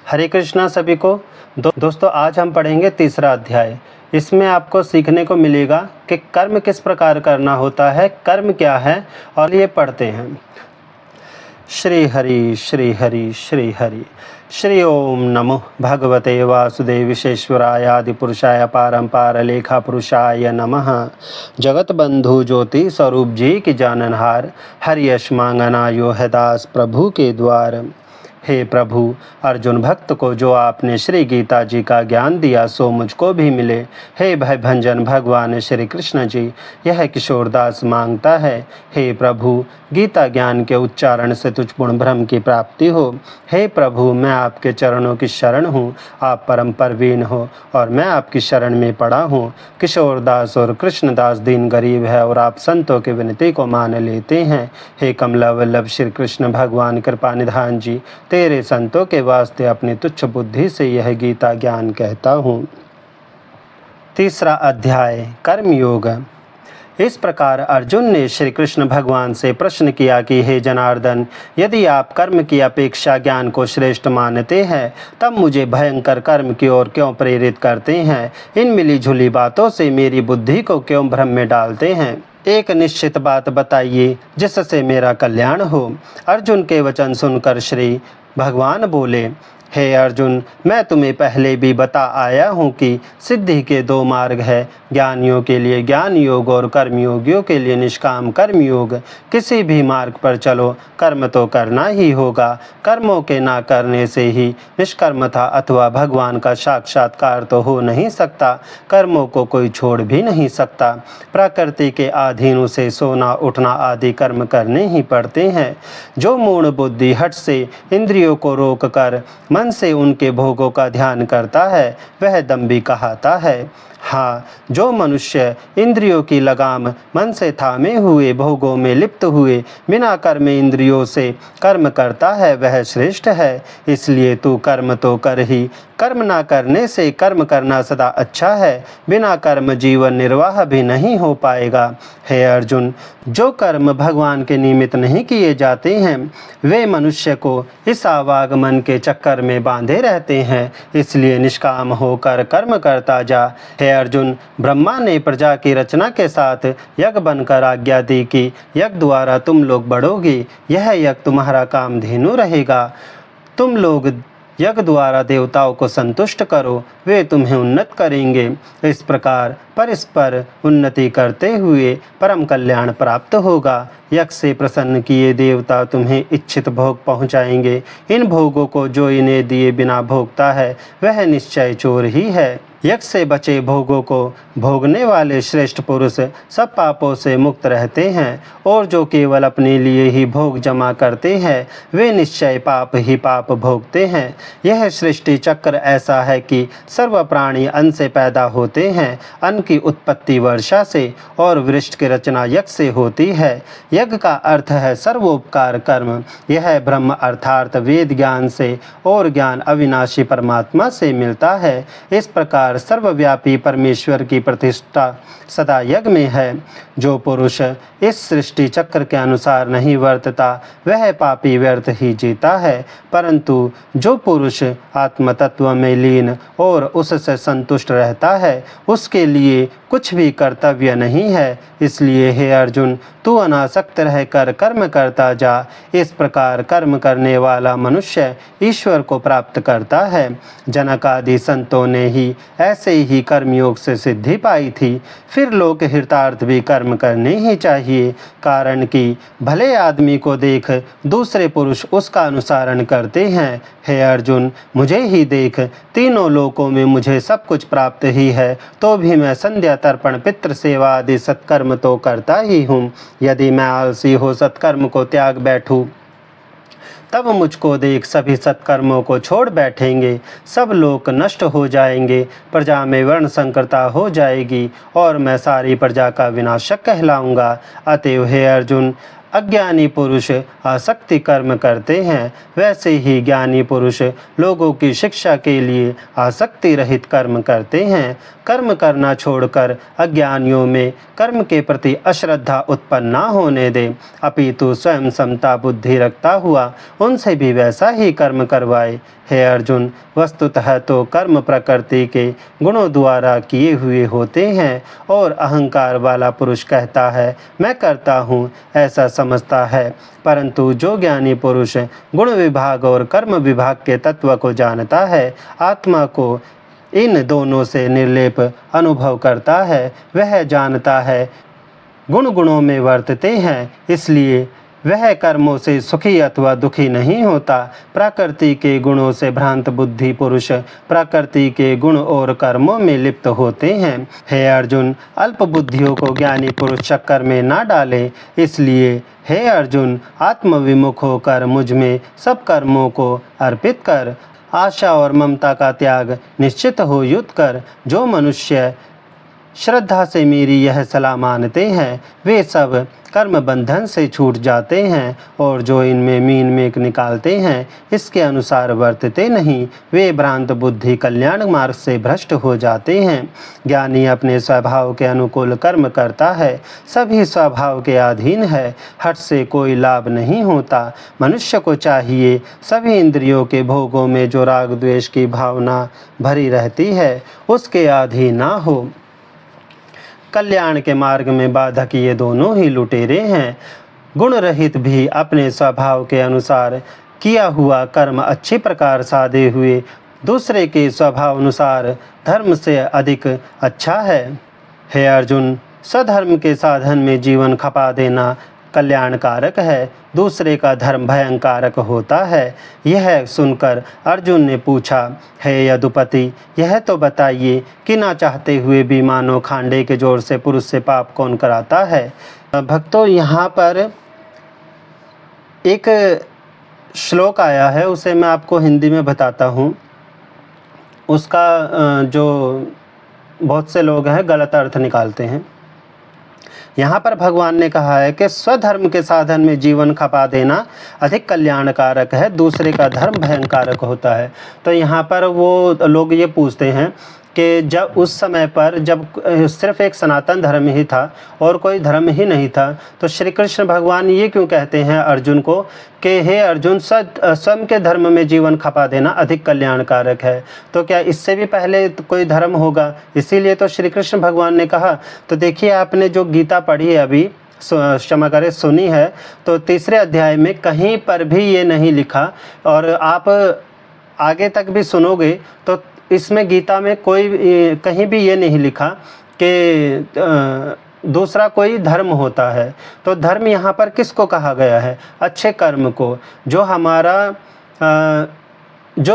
हरे कृष्णा सभी को। दोस्तों आज हम पढ़ेंगे तीसरा अध्याय। इसमें आपको सीखने को मिलेगा कि कर्म किस प्रकार करना होता है, कर्म क्या है, और ये पढ़ते हैं। श्री हरि श्री हरि श्री हरि। श्री ओम नमो भगवते वासुदेव विश्वेश्वराय आदिपुरुषाय पारंपार लेखा पुरुषाय नमः। जगत बंधु ज्योति स्वरूप जी की जाननहार, हरि यश मांगना यो है दास प्रभु के द्वार। हे प्रभु, अर्जुन भक्त को जो आपने श्री गीता जी का ज्ञान दिया सो मुझको भी मिले। हे भय भंजन भगवान श्री कृष्ण जी, यह किशोरदास मांगता है। हे प्रभु, गीता ज्ञान के उच्चारण से तुझ पूर्ण ब्रह्म की प्राप्ति हो। हे प्रभु, मैं आपके चरणों की शरण हूँ। आप परम परवीन हो और मैं आपकी शरण में पड़ा हूँ। किशोरदास और कृष्णदास दीन गरीब है और आप संतों की विनती को मान लेते हैं। हे कमला वल्लभ श्री कृष्ण भगवान कृपा निधान जी, तेरे संतों के वास्ते अपनी तुच्छ बुद्धि से यह गीता ज्ञान कहता हूँ। तीसरा अध्याय कर्मयोग। इस प्रकार अर्जुन ने श्री कृष्ण भगवान से प्रश्न किया कि हे जनार्दन, यदि आप कर्म की अपेक्षा ज्ञान को श्रेष्ठ मानते हैं तब मुझे भयंकर कर्म की ओर क्यों प्रेरित करते हैं? इन मिली जुली बातों से मेरी बुद्धि को क्यों भ्रम में डालते हैं? एक निश्चित बात बताइए जिससे मेरा कल्याण हो। अर्जुन के वचन सुनकर श्री भगवान बोले, हे अर्जुन, मैं तुम्हें पहले भी बता आया हूँ कि सिद्धि के दो मार्ग है, ज्ञानियों के लिए ज्ञान योग और कर्मयोगियों के लिए निष्काम कर्म योग। किसी भी मार्ग पर चलो, कर्म तो करना ही होगा। कर्मों के ना करने से ही निष्कर्मता अथवा भगवान का साक्षात्कार तो हो नहीं सकता। कर्मों को कोई छोड़ भी नहीं सकता। प्रकृति के अधीन उसे सोना उठना आदि कर्म करने ही पड़ते हैं। जो मूढ़ बुद्धि हठ से इंद्रियों को रोक कर मन से उनके भोगों का ध्यान करता है वह दम्भी कहाता है। हाँ, जो मनुष्य इंद्रियों की लगाम मन से थामे हुए भोगों में लिप्त हुए बिना कर्म इंद्रियों से कर्म करता है वह श्रेष्ठ है। इसलिए तू कर्म तो कर ही, कर्म ना करने से कर्म करना सदा अच्छा है। बिना कर्म जीवन निर्वाह भी नहीं हो पाएगा। हे अर्जुन, जो कर्म भगवान के निमित्त नहीं किए जाते हैं वे मनुष्य को इस आवागमन के चक्कर में बांधे रहते हैं। इसलिए निष्काम होकर कर्म करता जा। हे अर्जुन, ब्रह्मा ने प्रजा की रचना के साथ यज्ञ बनकर आज्ञा दी कि यज्ञ द्वारा तुम लोग बढ़ोगे। यह यज्ञ तुम्हारा कामधेनु रहेगा। तुम लोग यज्ञ द्वारा देवताओं को संतुष्ट करो, वे तुम्हें उन्नत करेंगे। इस प्रकार परस्पर उन्नति करते हुए परम कल्याण प्राप्त होगा। यज्ञ से प्रसन्न किए देवता तुम्हें इच्छित भोग पहुँचाएंगे। इन भोगों को जो इन्हें दिए बिना भोगता है वह निश्चय चोर ही है। यज्ञ से बचे भोगों को भोगने वाले श्रेष्ठ पुरुष सब पापों से मुक्त रहते हैं और जो केवल अपने लिए ही भोग जमा करते हैं वे निश्चय पाप ही पाप भोगते हैं। यह सृष्टि चक्र ऐसा है कि सर्व प्राणी अन्न से पैदा होते हैं। अन्न की उत्पत्ति वर्षा से और वृक्ष की रचना यज्ञ से होती है। यज्ञ का अर्थ है सर्वोपकार कर्म। यह ब्रह्म अर्थात वेद ज्ञान से और ज्ञान अविनाशी परमात्मा से मिलता है। इस प्रकार सर्वव्यापी परमेश्वर की प्रतिष्ठा सदा यज्ञ में है। जो पुरुष इस सृष्टि चक्र के अनुसार नहीं वर्तता वह पापी व्यर्थ ही जीता है, परंतु जो पुरुष आत्म तत्व में लीन और उससे संतुष्ट रहता है उसके लिए कुछ भी कर्तव्य नहीं है। इसलिए हे अर्जुन, तू अनासक्त रहकर कर्म करता जा। इस प्रकार कर्म करने वाला मनुष्य ईश्वर को प्राप्त करता है। जनक आदि संतों ने ही ऐसे ही कर्मयोग से सिद्धि पाई थी। फिर लोक हितार्थ भी कर्म करने ही चाहिए, कारण कि भले आदमी को देख दूसरे पुरुष उसका अनुसरण करते हैं। हे अर्जुन, मुझे ही देख, तीनों लोकों में मुझे सब कुछ प्राप्त ही है, तो भी मैं संध्या तर्पण पितृ सेवा आदि सत्कर्म तो करता ही हूँ। यदि मैं आलसी हो सत्कर्म को त्याग बैठूँ तब मुझको देख सभी सत्कर्मों को छोड़ बैठेंगे। सब लोग नष्ट हो जाएंगे, प्रजा में वर्ण संकरता हो जाएगी और मैं सारी प्रजा का विनाशक कहलाऊंगा। अतएव हे अर्जुन, अज्ञानी पुरुष आसक्ति कर्म करते हैं, वैसे ही ज्ञानी पुरुष लोगों की शिक्षा के लिए आसक्ति रहित कर्म करते हैं। कर्म करना छोड़कर अज्ञानियों में कर्म के प्रति अश्रद्धा उत्पन्न न होने दे, अपितु स्वयं समता बुद्धि रखता हुआ उनसे भी वैसा ही कर्म करवाए। हे अर्जुन, वस्तुतः तो कर्म प्रकृति के गुणों द्वारा किए हुए होते हैं और अहंकार वाला पुरुष कहता है मैं करता हूँ, ऐसा समझता है। परंतु जो ज्ञानी पुरुष गुण विभाग और कर्म विभाग के तत्व को जानता है, आत्मा को इन दोनों से निर्लेप अनुभव करता है, वह जानता है गुण गुणों में वर्तते हैं, इसलिए वह कर्मों से सुखी अथवा दुखी नहीं होता। प्रकृति के गुणों से भ्रांत बुद्धि पुरुष प्रकृति के गुण और कर्मों में लिप्त होते हैं। हे अर्जुन, अल्प बुद्धियों को ज्ञानी पुरुष चक्कर में ना डाले, इसलिए हे अर्जुन, आत्मविमुख होकर मुझ में सब कर्मों को अर्पित कर। आशा और ममता का त्याग निश्चित हो युद्ध कर। जो मनुष्य श्रद्धा से मेरी यह सलाह मानते हैं, वे सब कर्म बंधन से छूट जाते हैं, और जो इनमें मीन मेक निकालते हैं, इसके अनुसार वर्तते नहीं, वे भ्रांत बुद्धि कल्याण मार्ग से भ्रष्ट हो जाते हैं। ज्ञानी अपने स्वभाव के अनुकूल कर्म करता है, सभी स्वभाव के अधीन है, हठ से कोई लाभ नहीं होता। मनुष्य को चाहिए सभी इंद्रियों के भोगों में जो राग द्वेष की भावना भरी रहती है, उसके अधीन ना हो। कल्याण के मार्ग में बाधक ये दोनों ही लुटेरे हैं। गुण रहित भी अपने स्वभाव के अनुसार किया हुआ कर्म अच्छी प्रकार साधे हुए दूसरे के स्वभाव अनुसार धर्म से अधिक अच्छा है। हे अर्जुन, स्वधर्म के साधन में जीवन खपा देना कल्याणकारक है, दूसरे का धर्म भयंकारक होता है। यह सुनकर अर्जुन ने पूछा, हे यदुपति, यह तो बताइए कि ना चाहते हुए भी मानो खांडे के जोर से पुरुष से पाप कौन कराता है। भक्तों, यहाँ पर एक श्लोक आया है, उसे मैं आपको हिंदी में बताता हूँ। उसका जो बहुत से लोग हैं गलत अर्थ निकालते हैं। यहाँ पर भगवान ने कहा है कि स्वधर्म के साधन में जीवन खपा देना अधिक कल्याणकारक है, दूसरे का धर्म भयंकारक होता है। तो यहाँ पर वो लोग ये पूछते हैं कि जब उस समय पर जब सिर्फ एक सनातन धर्म ही था और कोई धर्म ही नहीं था, तो श्री कृष्ण भगवान ये क्यों कहते हैं अर्जुन को कि हे अर्जुन, स्वयं के धर्म में जीवन खपा देना अधिक कल्याणकारक है। तो क्या इससे भी पहले कोई धर्म होगा? इसीलिए तो श्री कृष्ण भगवान ने कहा। तो देखिए, आपने जो गीता पढ़ी है अभी, क्षमा करें, सुनी है, तो तीसरे अध्याय में कहीं पर भी ये नहीं लिखा, और आप आगे तक भी सुनोगे तो इसमें गीता में कोई कहीं भी ये नहीं लिखा कि दूसरा कोई धर्म होता है। तो धर्म यहाँ पर किसको कहा गया है? अच्छे कर्म को, जो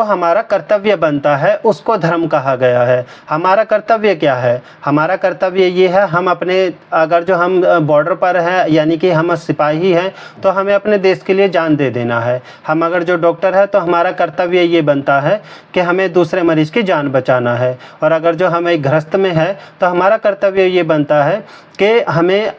हमारा कर्तव्य बनता है उसको धर्म कहा गया है। हमारा कर्तव्य क्या है? हमारा कर्तव्य ये है, हम अपने, अगर जो हम बॉर्डर पर हैं, यानी कि हम सिपाही हैं, तो हमें अपने देश के लिए जान दे देना है। हम अगर जो डॉक्टर है, तो हमारा कर्तव्य ये बनता है कि हमें दूसरे मरीज की जान बचाना है। और अगर जो हम एक गृहस्थ में है, तो हमारा कर्तव्य ये बनता है कि हमें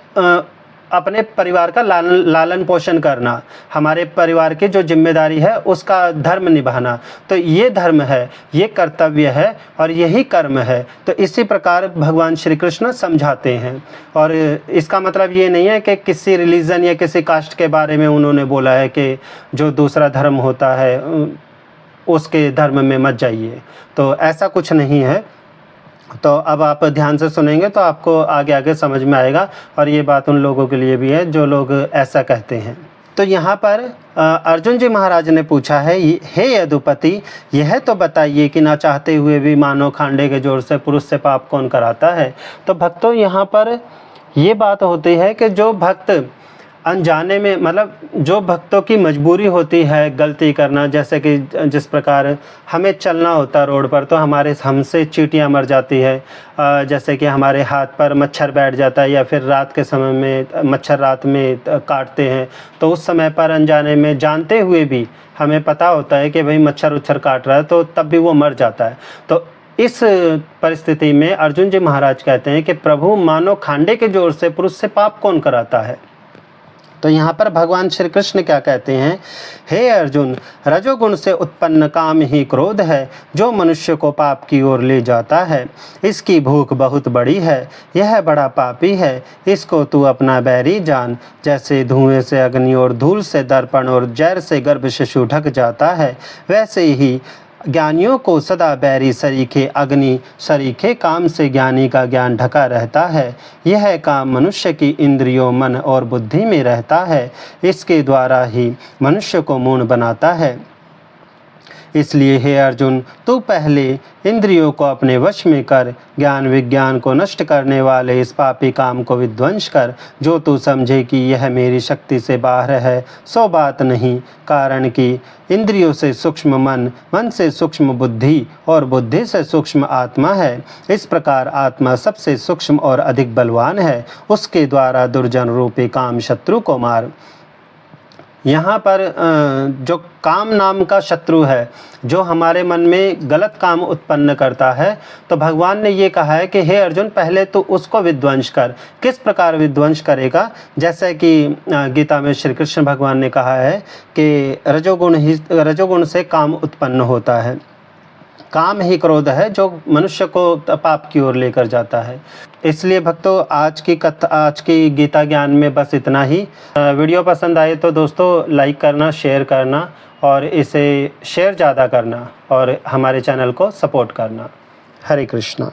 अपने परिवार का लालन पोषण करना, हमारे परिवार की जो जिम्मेदारी है उसका धर्म निभाना। तो ये धर्म है, ये कर्तव्य है, और यही कर्म है। तो इसी प्रकार भगवान श्री कृष्ण समझाते हैं। और इसका मतलब ये नहीं है कि किसी रिलीजन या किसी कास्ट के बारे में उन्होंने बोला है कि जो दूसरा धर्म होता है उसके धर्म में मत जाइए, तो ऐसा कुछ नहीं है। तो अब आप ध्यान से सुनेंगे तो आपको आगे आगे समझ में आएगा, और ये बात उन लोगों के लिए भी है जो लोग ऐसा कहते हैं। तो यहाँ पर अर्जुन जी महाराज ने पूछा है, हे यदुपति, यह तो बताइए कि ना चाहते हुए भी मानो खांडे के जोर से पुरुष से पाप कौन कराता है। तो भक्तों, यहाँ पर ये बात होती है कि जो भक्त अनजाने में, मतलब जो भक्तों की मजबूरी होती है गलती करना, जैसे कि जिस प्रकार हमें चलना होता रोड पर, तो हमसे चींटियां मर जाती है, जैसे कि हमारे हाथ पर मच्छर बैठ जाता है, या फिर रात के समय में मच्छर रात में काटते हैं, तो उस समय पर अनजाने में, जानते हुए भी हमें पता होता है कि भाई मच्छर उच्छर काट रहा है, तो तब भी वो मर जाता है। तो इस परिस्थिति में अर्जुन जी महाराज कहते हैं कि प्रभु, मानो खांडे के जोर से पुरुष से पाप कौन कराता है। तो यहाँ पर भगवान श्री कृष्ण क्या कहते हैं, हे अर्जुन, रजोगुण से उत्पन्न काम ही क्रोध है जो मनुष्य को पाप की ओर ले जाता है। इसकी भूख बहुत बड़ी है, यह बड़ा पापी है, इसको तू अपना बैरी जान। जैसे धुएं से अग्नि और धूल से दर्पण और जैर से गर्भ शिशु ढक जाता है, वैसे ही ज्ञानियों को सदा बैरी सरीखे अग्नि सरीखे काम से ज्ञानी का ज्ञान ढका रहता है। यह काम मनुष्य की इंद्रियों, मन और बुद्धि में रहता है, इसके द्वारा ही मनुष्य को मूढ़ बनाता है। इसलिए हे अर्जुन, तू पहले इंद्रियों को अपने वश में कर, ज्ञान विज्ञान को नष्ट करने वाले इस पापी काम को विध्वंस कर। जो तू समझे कि यह मेरी शक्ति से बाहर है, सो बात नहीं, कारण कि इंद्रियों से सूक्ष्म मन, मन से सूक्ष्म बुद्धि और बुद्धि से सूक्ष्म आत्मा है। इस प्रकार आत्मा सबसे सूक्ष्म और अधिक बलवान है। उसके द्वारा दुर्जन रूपी काम शत्रु को मार। यहाँ पर जो काम नाम का शत्रु है, जो हमारे मन में गलत काम उत्पन्न करता है, तो भगवान ने ये कहा है कि हे अर्जुन, पहले तो उसको विध्वंस कर। किस प्रकार विध्वंस करेगा? जैसे कि गीता में श्री कृष्ण भगवान ने कहा है कि रजोगुण से काम उत्पन्न होता है। काम ही क्रोध है जो मनुष्य को पाप की ओर लेकर जाता है। इसलिए भक्तों, आज की गीता ज्ञान में बस इतना ही। वीडियो पसंद आए तो दोस्तों लाइक करना, शेयर करना और इसे शेयर ज़्यादा करना और हमारे चैनल को सपोर्ट करना। हरे कृष्णा।